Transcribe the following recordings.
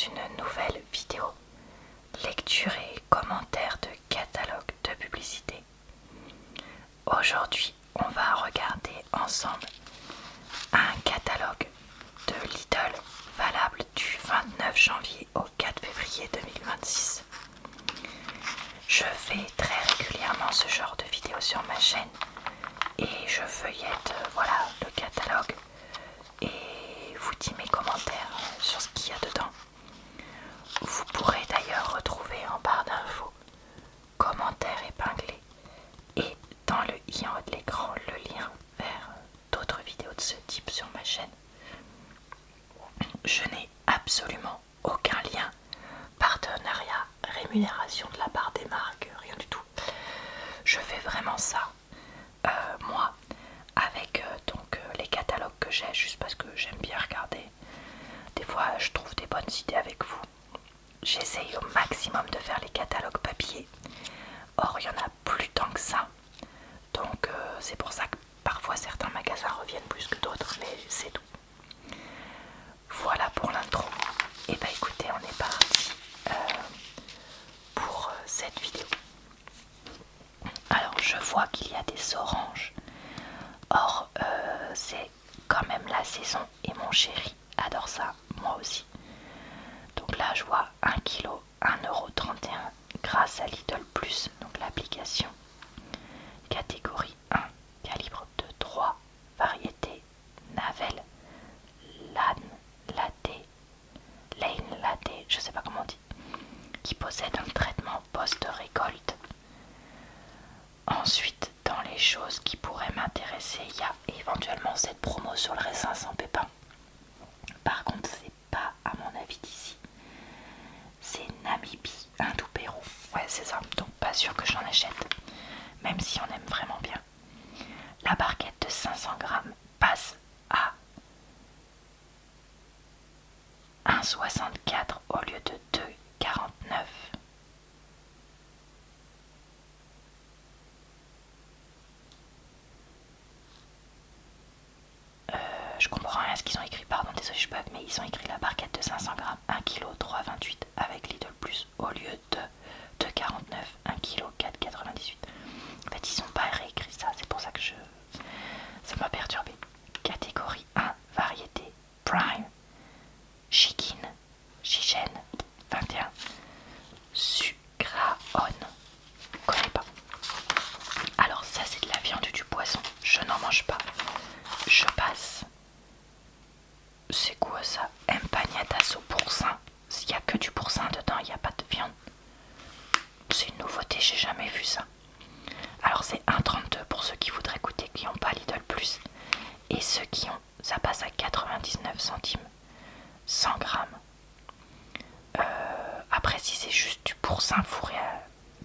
une nouvelle vidéo lecture et commentaire de catalogue de publicité. Aujourd'hui, on va regarder ensemble un catalogue de Lidl valable du 29 janvier au 4 février 2026. Je fais très régulièrement ce genre de vidéos sur ma chaîne et je feuillette le catalogue et vous dis mes commentaires sur ce qu'il y a dedans. Vous pourrez d'ailleurs retrouver en barre d'infos commentaires épinglés et dans le i en haut de l'écran le lien vers d'autres vidéos de ce type sur ma chaîne. Je n'ai absolument aucun lien, partenariat, rémunération de la part des marques, rien du tout. Je fais vraiment ça moi avec les catalogues que j'ai, juste parce que j'aime bien regarder. Des fois je trouve des bonnes idées avec vous. J'essaye au maximum de faire les catalogues papier. Or il y en a plus tant que ça. Donc c'est pour ça que parfois certains magasins reviennent plus que d'autres, mais c'est tout. Voilà pour l'intro. Et bah écoutez, on est parti pour cette vidéo. Alors je vois qu'il y a des oranges. Or c'est quand même la saison et mon chéri adore ça, moi aussi. Donc là je vois 1 kg, 1,31 € grâce à Lidl Plus, donc l'application. Catégorie 1, calibre de 3, variété Navel, Lane Latte, je sais pas comment on dit, qui possède un traitement post-récolte. Ensuite, dans les choses qui pourraient m'intéresser, il y a éventuellement cette promo sur le raisin sans pépins. Par contre, c'est pas à mon avis d'ici. C'est Namibi, un doux Pérou. Ouais, c'est ça. Donc pas sûr que j'en achète, même si on aime vraiment bien. La barquette de 500 grammes passe à 1,64 au lieu de 2,49. Je comprends rien à ce qu'ils ont écrit, pardon, désolé je bug, mais ils ont écrit la barquette de 500 grammes, 1 kg 3,28 avec Lidl Plus au lieu de 2,49, 1 kg 4,98. En fait ils n'ont pas réécrit ça, c'est pour ça que ça m'a perturbé. Catégorie 1, variété Prime, Chicken, 21, Sucraone, connais pas. Alors ça c'est de la viande ou du poisson, je n'en mange pas. Je passe. C'est quoi ça? Empanadas au boursin. S'il n'y a que du boursin dedans, il n'y a pas de viande. C'est une nouveauté, j'ai jamais vu ça. Alors c'est 1,32 pour ceux qui voudraient goûter, qui n'ont pas Lidl Plus. Et ceux qui ont, ça passe à 99 centimes. 100 grammes. Après si c'est juste du boursin fourré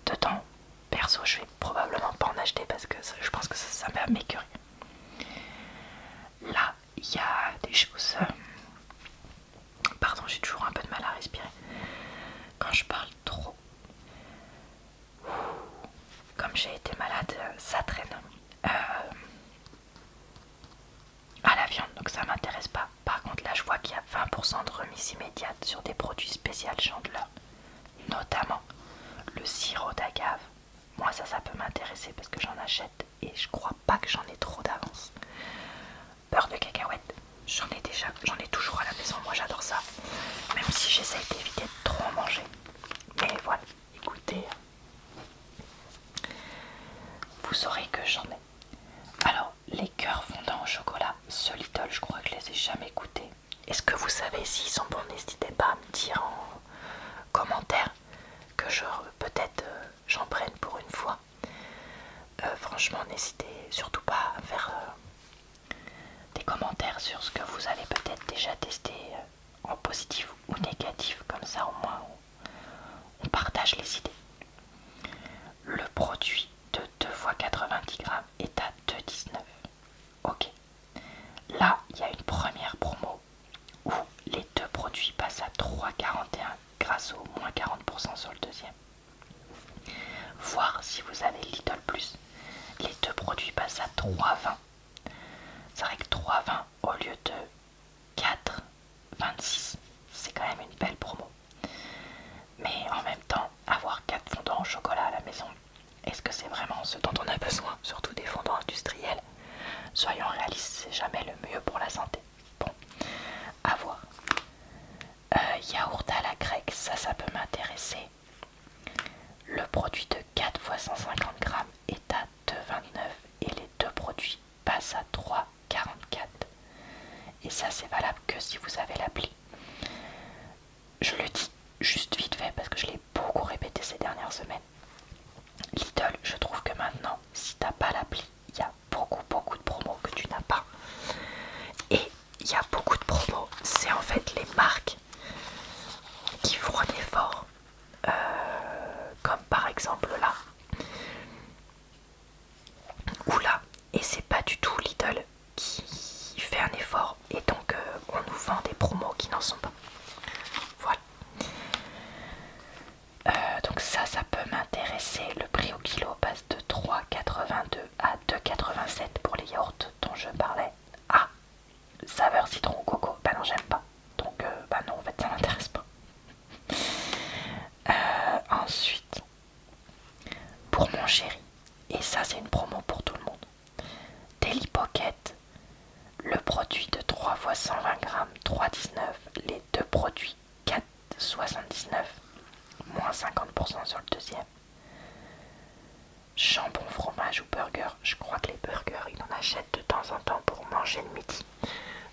dedans, perso je vais probablement pas en acheter parce que je pense que ça va m'écœurer. Là il y a des choses... Pardon, j'ai toujours un peu de mal à respirer quand je parle trop. Comme j'ai été malade, ça traîne. À la viande, donc ça m'intéresse pas. Par contre là je vois qu'il y a 20% de remise immédiate sur des produits spéciaux Chandler, notamment le sirop d'agave. Moi ça peut m'intéresser parce que j'en achète et je crois pas que j'en ai trop d'avance. Beurre de cacahuète, j'en ai toujours à la maison, moi j'adore ça, même si j'essaye d'éviter de trop en manger. Mais voilà, écoutez, vous saurez que j'en ai. Alors, les cœurs fondants au chocolat, ce Lidl, je crois que je les ai jamais goûtés. Est-ce que vous savez s'ils sont bons? N'hésitez pas à me dire en commentaire que peut-être j'en prenne pour une fois. Franchement, n'hésitez surtout pas à faire des commentaires sur ce que vous avez peut-être déjà testé en positif ou négatif, comme ça au moins on partage les idées. Le produit de 2 fois 90 grammes est à 2,19. Ok. Là, il y a une première promo où les deux produits passent à 3,41 grâce au moins 40% sur le deuxième. Voir si vous avez Lidl Plus. Les deux produits passent à 3,20. C'est vrai que 3,20 au lieu de 4,26, c'est quand même une belle promo. et ça c'est valable que si vous avez l'appli. Je le dis juste vite fait parce que je l'ai beaucoup répété ces dernières semaines. Lidl, je trouve que maintenant, si t'as pas l'appli, il y a beaucoup de promos que tu n'as pas. Et il y a beaucoup de promos, c'est en fait les marques qui font un effort. Comme par exemple là, ou là, et c'est pas du tout Lidl qui fait un effort, et donc on nous vend des promos qui n'en sont pas. Voilà. Donc ça peut m'intéresser. Le prix au kilo passe de 3,82 à 2,87 pour les yaourts dont je parlais. Ah, saveur citron ou coco, bah non j'aime pas. Donc bah non en fait ça m'intéresse pas. Ensuite, pour mon chéri, et ça c'est une promo pour tout le monde, Daily Pocket, le produit de 3 fois 120 grammes, 3,19, les deux produits 4,79, moins 50% sur le deuxième. Jambon, fromage ou burger, je crois que les burgers il en achète de temps en temps pour manger le midi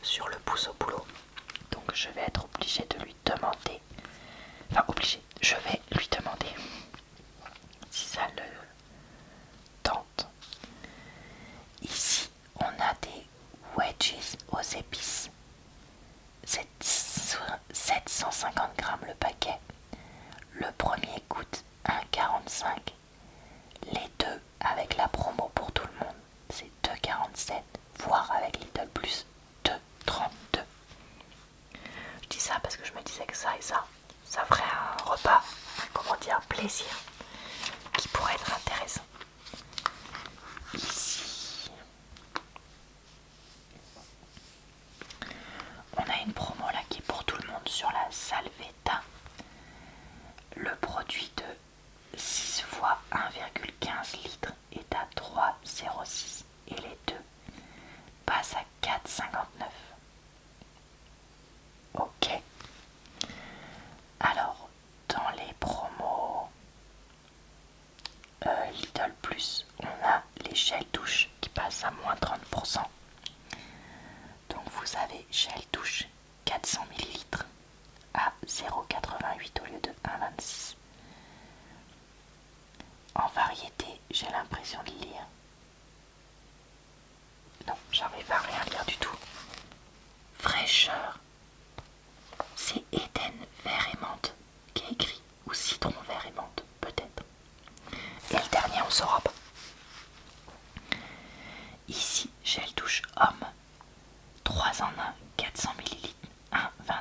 sur le pouce au boulot. Donc je vais être obligée de lui demander, je vais lui demander si ça le tente. Ici on a des wedges aux épices, c'est 750 grammes le paquet. Le premier coûte 1,45. Les deux avec la promo pour tout le monde, c'est 2,47, voire avec Lidl Plus 2,32. Je dis ça parce que je me disais que ça et ça ferait un repas, comment dire, plaisir, qui pourrait être intéressant. Ici, on a une promo là qui est pour tout le monde sur la Salvetta. Le produit de 6 fois 1,15 litres est à 3,06 et les deux passent à 4,59. Ok. Alors, dans les promos Lidl Plus, on a les gels douche qui passent à moins 30%. Donc vous avez gel douche 400 ml à 0,88 au lieu de 1,26. En variété, j'ai l'impression de lire. Non, j'arrive à rien lire du tout. Fraîcheur. C'est Eden vert et menthe qui est écrit, ou citron vert et menthe, peut-être. Et le dernier, on saura pas. Ici, gel douche homme, 3 en 1, 400 ml, 1,29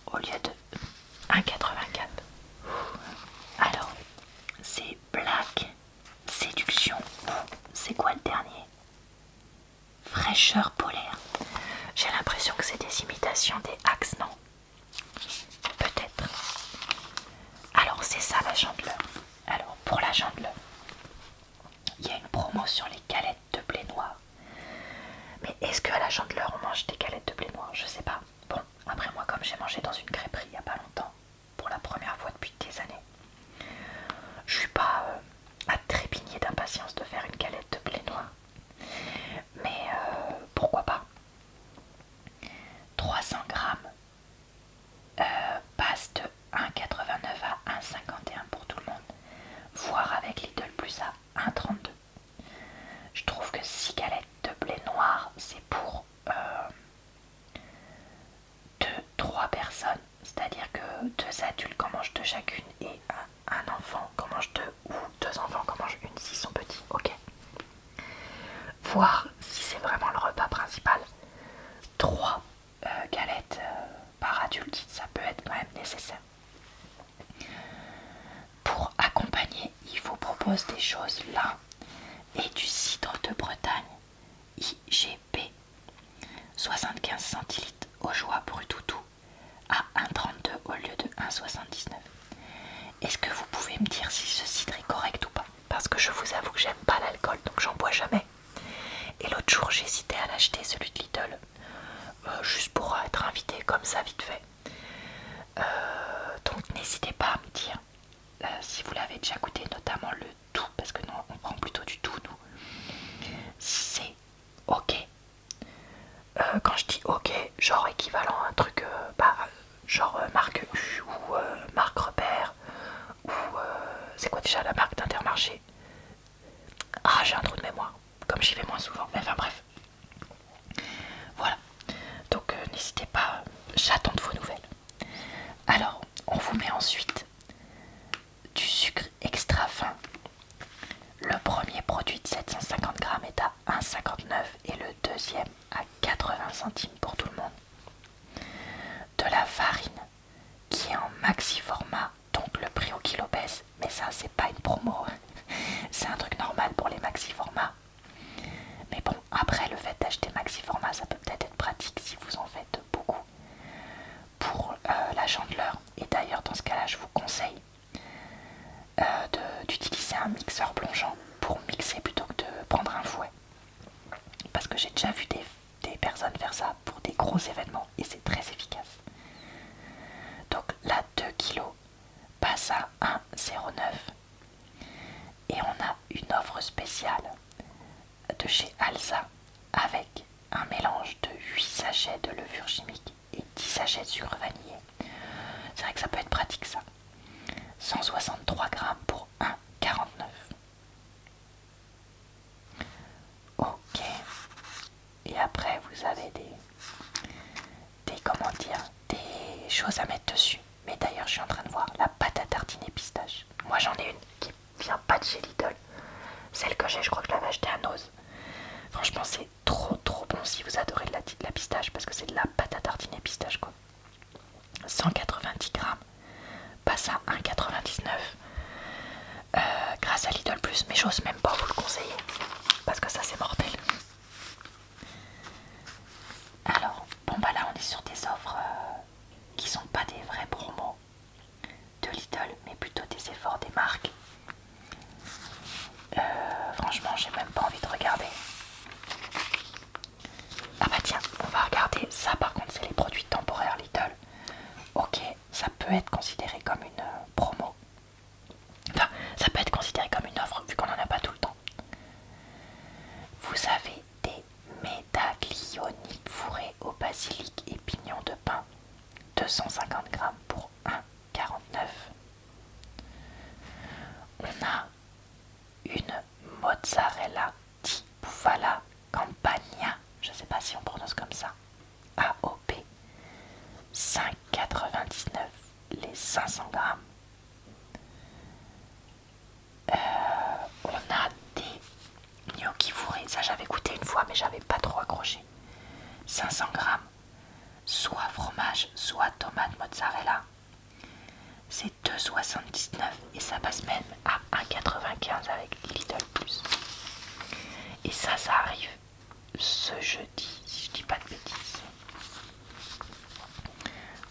au lieu de 1,84. Alors, c'est Black Séduction. C'est quoi le dernier? Fraîcheur polaire. J'ai l'impression que c'est des imitations des Axe, non? Peut-être. Alors c'est ça la chandeleur. Alors pour la chandeleur, il y a une promo sur les galettes de blé noir. Mais est-ce qu'à la chandeleur on mange des galettes de blé noir? Je sais pas. Bon, après moi comme j'ai mangé dans une crêperie il y a pas longtemps, pour la première fois depuis des années, je suis pas à trépigner d'impatience de faire une galette de blé noir. Mais pourquoi pas? 300 grammes passe de 1,89 à 1,51 pour tout le monde, voire avec Lidl Plus à 1,32. Je trouve que 6 galettes de blé noir, c'est pour 2-3 personnes, c'est-à-dire que 2 adultes qu'en mangent 2 chacune et un enfant qu'en mange 2 ou 2 enfants qu'en mangent une s'ils sont petits, ok. Voir si c'est vraiment le repas principal, 3 galettes par adulte, ça peut être quand même nécessaire. Pour accompagner, il vous propose des choses là et du cidre de Bretagne IGP 75 centilitres au joie brut ou tout à 1,32 au lieu de 1,79. Est-ce que vous pouvez me dire si ce cidre est correct ou pas? Parce que je vous avoue que j'aime pas l'alcool, donc j'en bois jamais. Et l'autre jour j'hésitais à l'acheter, celui de Lidl, juste pour être invité comme ça vite fait. Donc n'hésitez pas à me dire si vous l'avez déjà goûté, notamment le doux, parce que non, on prend plutôt du doux nous. Si c'est ok, quand je dis ok, genre équivalent à un truc, genre marque U ou marque repère, ou c'est quoi déjà la marque d'Intermarché? Ah, j'ai un trou de mémoire, comme j'y vais moins souvent, mais enfin bref. Voilà, donc n'hésitez pas, j'attends de vos nouvelles. Alors, on vous met ensuite du sucre extra fin. Le premier produit de 750 grammes est à 1,59 et le deuxième à 80 centimes pour tout le monde. De la farine qui est en maxi format, donc le prix au kilo baisse, mais ça c'est pas une promo, c'est un truc normal pour les maxi formats. Mais bon, après le fait d'acheter maxi format, ça peut peut-être être pratique si vous en faites beaucoup pour la chandeleur. Et d'ailleurs dans ce cas-là, je vous conseille d'utiliser un mixeur plongeant pour mixer plutôt que de prendre un fouet. Parce que j'ai déjà vu des personnes faire ça pour des gros événements et c'est très efficace. Donc là, 2 kg passe à 1,09 et on a une offre spéciale de chez Alsa avec un mélange de 8 sachets de levure chimique et 10 sachets de sucre vanillé. C'est vrai que ça peut être pratique ça. 163 grammes pour 1,49. Ok. Et après vous avez comment dire, des choses à mettre dessus. Mais d'ailleurs je suis en train de voir la pâte à tartiner pistache. Moi j'en ai une qui vient pas de chez Lidl. Celle que j'ai, je crois que je l'avais achetée à Noz. Franchement c'est trop bon si vous adorez la pistache, parce que c'est de la pâte à tartiner pistache quoi. 190 grammes passe à 1,99 grâce à Lidl Plus, mais j'ose même pas vous le conseiller parce que ça c'est mortel. Alors bon bah là on est sur des offres qui sont pas des vrais promos de Lidl, mais plutôt des efforts des marques. Franchement j'ai même pas envie de regarder. Ah bah tiens, on va regarder ça. Par contre c'est les produits temporaires Lidl. Ok, ça peut être considéré comme une promo. Enfin, ça peut être considéré comme une offre vu qu'on en a pas tout le temps. Vous avez des médaglioni fourrés au basilic et pignons de pain, 250 grammes pour 1,49. On a une mozzarella di bufala campagna, je sais pas si on prononce comme ça, AOP, 5,99 les 500 grammes. On a des gnocchi fourrés, ça j'avais goûté une fois mais j'avais pas trop accroché. 500 grammes, soit fromage, soit tomate mozzarella. C'est 2,79 et ça passe même à 1,95 avec Lidl Plus. Et ça arrive ce jeudi, si je dis pas de bêtises.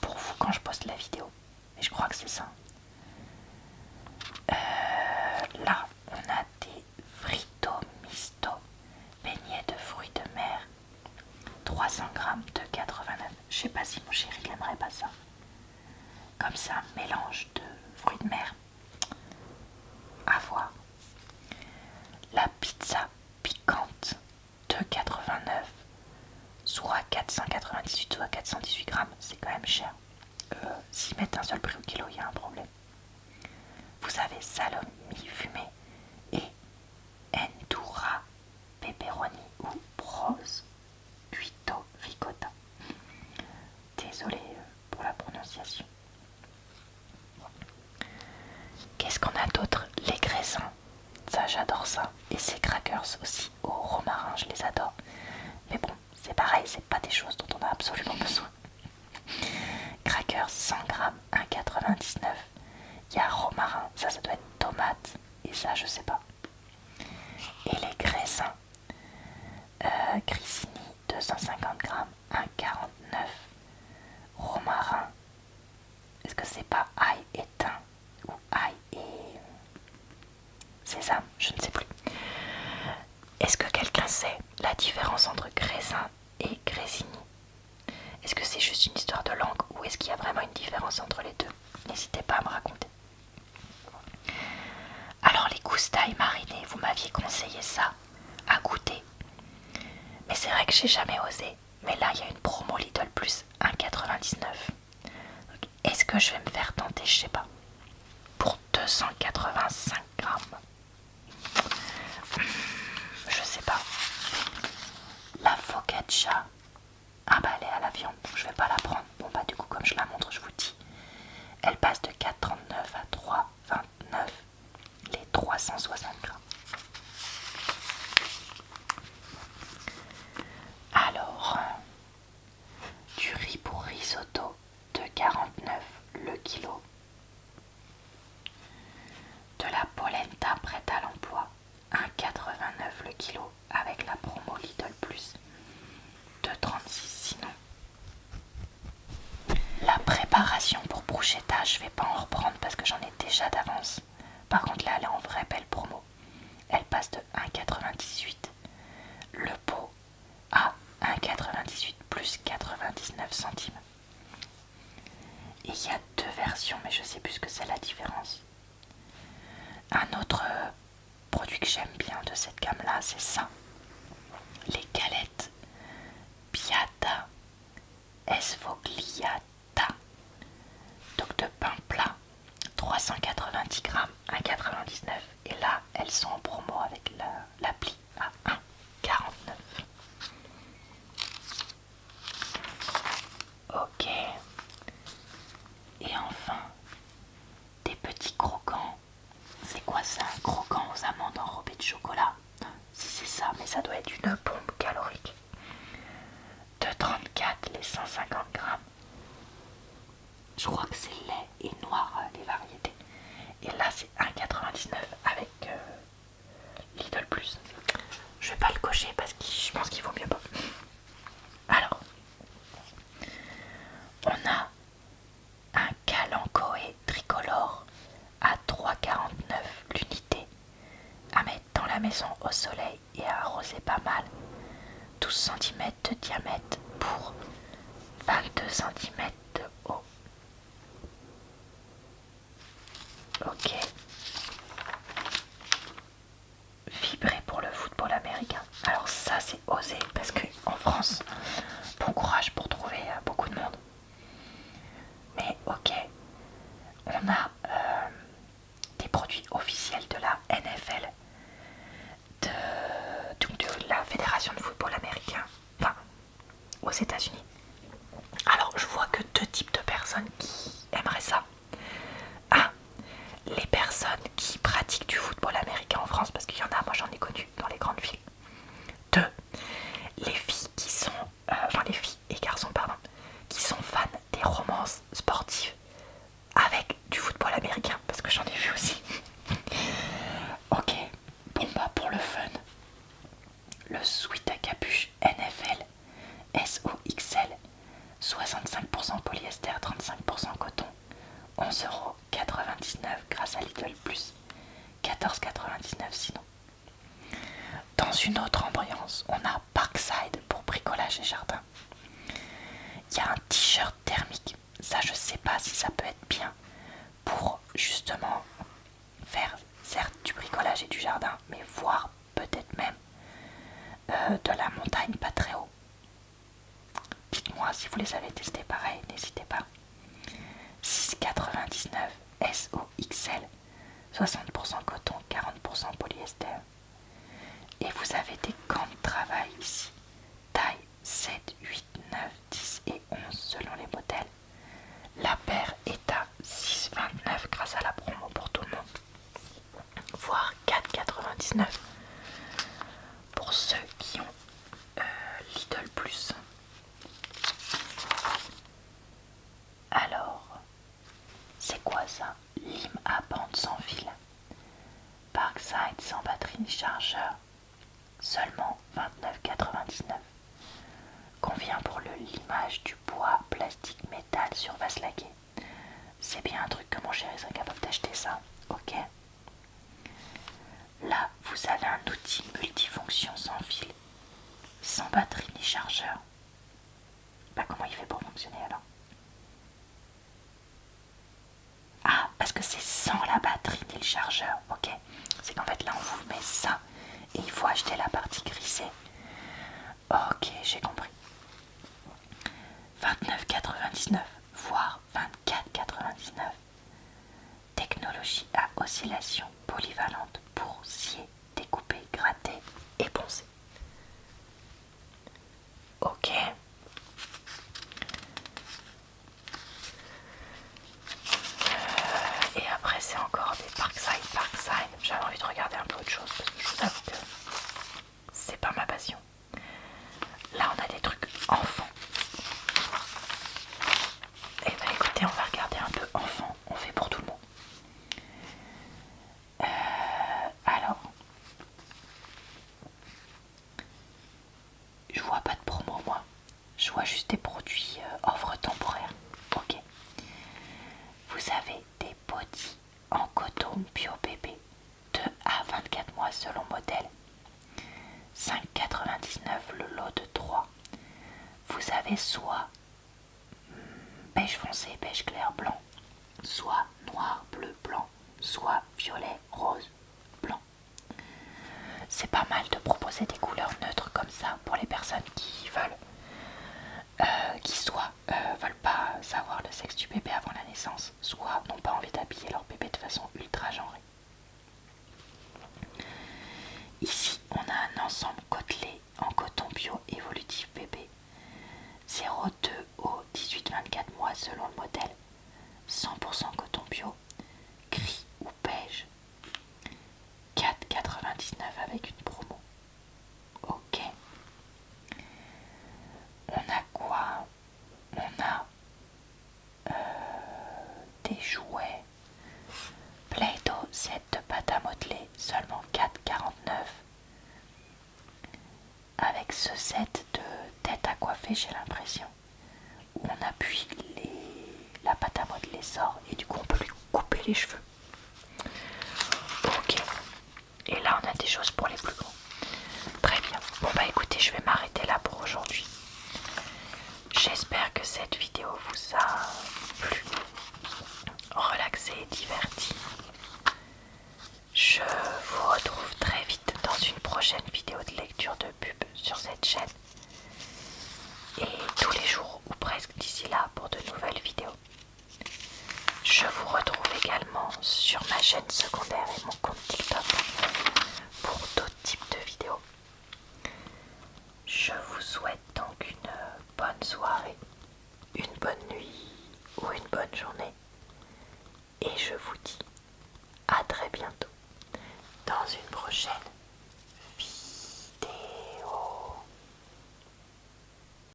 Pour vous quand je poste la vidéo. Et je crois que c'est ça. Là, on a des frito misto, beignets de fruits de mer, 300 grammes, 2,89. Je sais pas si mon chéri il aimerait pas ça. Comme c'est un mélange de fruits de mer. À voir. La pizza piquante, 2,89, soit 498 soit 418 grammes, c'est quand même cher. S'ils mettent un seul prix au kilo, il y a un problème. Vous avez salami fumé et endura pepperoni ou prosciutto ricotta. Désolée pour la prononciation. Qu'est-ce qu'on a d'autre? Les graissins, ça j'adore ça. Et ces crackers aussi au romarin, je les adore. Mais bon, c'est pareil, c'est pas des choses dont on a absolument besoin. Crackers 100 grammes, 1,99. Il y a romarin, ça doit être tomate. Et ça je sais pas. Et les graissins, Grissini 250 grammes, 1,49. Romarin, est-ce que c'est pas ail et thym ou ail et sésame? Je ne sais plus. Est-ce que quelqu'un sait la différence entre graisin et grésini? Est-ce que c'est juste une histoire de langue ou est-ce qu'il y a vraiment une différence entre les deux? N'hésitez pas à me raconter. Alors les goustailles marinées, vous m'aviez conseillé ça à goûter. Mais c'est vrai que j'ai jamais osé. Mais là, il y a une promo Lidl plus 1,99. Est-ce que je vais me faire tenter? Je sais pas. Pour 285 grammes. Je sais pas. La focaccia. Ah bah elle est à la viande, donc je vais pas la prendre. Bon bah du coup comme je la montre, je vous dis. Elle passe de 4,39 à 3,29 les 360 grammes. Alors, du riz pour risotto de 49 le kilo. De la polenta prête à l'emploi 1,89 le kilo avec la promo Lidl Plus 2,36 sinon. La préparation pour bruschetta, je vais pas en reprendre parce que j'en ai déjà d'avance. Par contre là elle est en vraie belle promo. Elle passe de 1,98 le pot à 1,98 plus 99 centimes. Et il y a deux versions mais je sais plus ce que c'est la différence. Un autre produit que j'aime bien de cette gamme là c'est ça. Les galettes Piata Esfogliata. Donc de pain plat 390 grammes 1,99 et là elles sont en promo avec l'appli à 1,49. Ok. Et enfin des petits croquants. C'est quoi ça, un croquant aux amandes enrobées de chocolat? Si c'est ça, mais ça doit être une bombe calorique. De 34 les 150 grammes. Je crois que c'est lait et noir les variétés. Et là c'est 1,99 avec Lidl Plus. Je vais pas le cocher parce que je pense qu'il vaut mieux pas. Alors, on a un calanchoé tricolore à 3,49 l'unité à mettre dans la maison au soleil et à arroser pas mal. 12 cm de diamètre pour 22 cm de haut. Ok. Vibrer pour le football américain. Alors ça c'est osé parce que en France, bon courage pour trouver beaucoup de monde. Mais ok, on a des produits officiels de la NFL, de la Fédération de football américain, enfin aux États-Unis. Alors je vois que deux types de personnes qui aimeraient ça. Un, les personnes qui pratiquent du football américain en France, parce qu'il y en a, moi j'en ai connu dans les grandes villes. Deux, les filles qui sont, enfin les filles et garçons pardon, qui sont fans des romances sportives avec du football américain, parce que j'en ai vu aussi. Ok, bon bah pour le fun, le sweat à capuche NFL SOXL, 65% polyester, 35% coton, 11,99€ grâce à Lidl Plus, 14,99€ sinon. Dans une autre ambiance, on a Parkside pour bricolage et jardin. Il y a un t-shirt thermique, ça je sais pas si ça peut être bien pour justement faire certes du bricolage et du jardin, mais voire peut-être même de la montagne pas très haut. Dites-moi si vous les avez testés pareil, n'hésitez pas. 6,99 SOXL, 60% coton, 40% polyester. Et vous avez des gants de travail ici, taille 7, 8, 9, 10 et 11 selon les modèles. La paire est à 6,29 grâce à la promo pour tout le monde, voire 4,99 pour ceux qui ont Lidl Plus. Alors, c'est quoi ça? Lime à bande sans fil, Parkside sans batterie ni chargeur, seulement 29,99. Convient pour le limage du bois, plastique, métal sur vase laqué. C'est bien un truc que mon chéri serait capable d'acheter ça, ok. Là, vous avez un outil multifonction sans fil, sans batterie ni chargeur. Bah comment il fait pour fonctionner alors? Ah, parce que c'est sans la batterie ni le chargeur, ok. C'est qu'en fait là on vous met ça et il faut acheter la partie grisée. Ok, j'ai compris. épilation polyvalente pour scier, découper, gratter et poncer. Ok. Et après c'est encore des Parkside. J'avais envie de regarder un peu autre chose parce que je vous avoue que c'est pas ma passion. Là on a des trucs enfants. Et bah écoutez, on va regarder un peu enfant, on fait pour tout le monde. Alors, je vois pas de promo moi, je vois juste des produits offres temporaires. Ok. Vous avez des bodys en coton bio bébé 2 à 24 mois selon modèle. 5,99 le lot de 3. Vous avez soit beige foncé, beige clair, blanc, soit noir, bleu, blanc, soit violet, rose, blanc. C'est pas mal de proposer des couleurs neutres comme ça pour les personnes qui veulent veulent pas savoir le sexe du bébé avant la naissance, soit n'ont pas envie d'habiller leur bébé de façon ultra genrée. Ici, on a un ensemble côtelé en coton bio évolutif bébé 0,2 au 18-24 mois selon le modèle, 100% coton bio, gris ou beige, 4,99 avec une promo. Ok. On a quoi? On a des jouets Play-Doh set de pâte à modeler, seulement 4,49. Avec ce set de tête à coiffer, j'ai l'impression, où on appuie la pâte à modeler sort et du coup on peut lui couper les cheveux. Ok. Et là on a des choses pour les plus grands. Très bien. Bon bah écoutez, je vais m'arrêter là pour aujourd'hui. J'espère que cette vidéo vous a plu, relaxé et diverti. Je vous retrouve très vite dans une prochaine vidéo de lecture de pub sur cette chaîne. Et tous les jours ou presque d'ici là pour de nouvelles vidéos. Je vous retrouve également sur ma chaîne secondaire et mon compte TikTok pour d'autres types de vidéos. Je vous souhaite donc une bonne soirée, une bonne nuit ou une bonne journée. Et je vous dis